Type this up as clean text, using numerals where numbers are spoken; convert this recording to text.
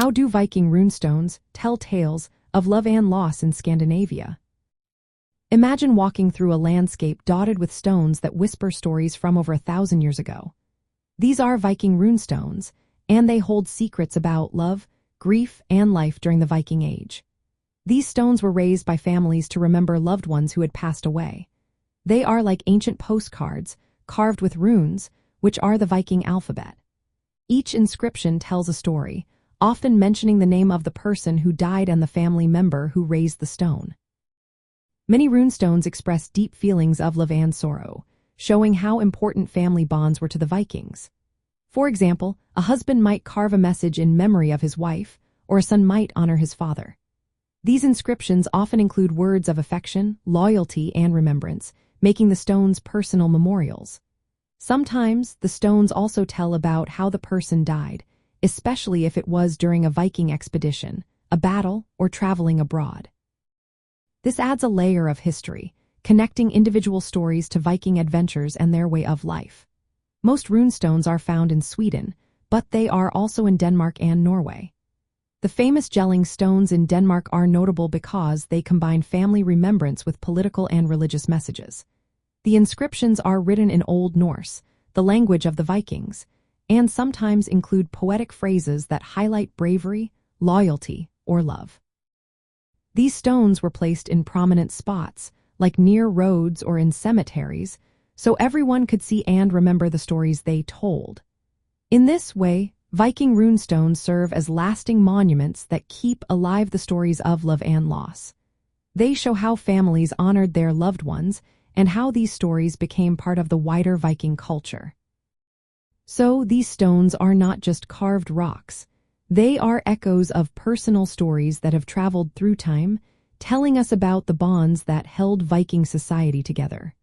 How do Viking runestones tell tales of love and loss in Scandinavia? Imagine walking through a landscape dotted with stones that whisper stories from over 1,000 years ago. These are Viking runestones, and they hold secrets about love, grief, and life during the Viking Age. These stones were raised by families to remember loved ones who had passed away. They are like ancient postcards, carved with runes, which are the Viking alphabet. Each inscription tells a story, often mentioning the name of the person who died and the family member who raised the stone. Many runestones express deep feelings of love and sorrow, showing how important family bonds were to the Vikings. For example, a husband might carve a message in memory of his wife, or a son might honor his father. These inscriptions often include words of affection, loyalty, and remembrance, making the stones personal memorials. Sometimes, the stones also tell about how the person died, especially if it was during a Viking expedition, a battle, or traveling abroad. This adds a layer of history, connecting individual stories to Viking adventures and their way of life. Most runestones are found in Sweden, but they are also in Denmark and Norway. The famous Jelling stones in Denmark are notable because they combine family remembrance with political and religious messages. The inscriptions are written in Old Norse, the language of the Vikings, and sometimes include poetic phrases that highlight bravery, loyalty, or love. These stones were placed in prominent spots, like near roads or in cemeteries, so everyone could see and remember the stories they told. In this way, Viking runestones serve as lasting monuments that keep alive the stories of love and loss. They show how families honored their loved ones and how these stories became part of the wider Viking culture. So, these stones are not just carved rocks. They are echoes of personal stories that have traveled through time, telling us about the bonds that held Viking society together.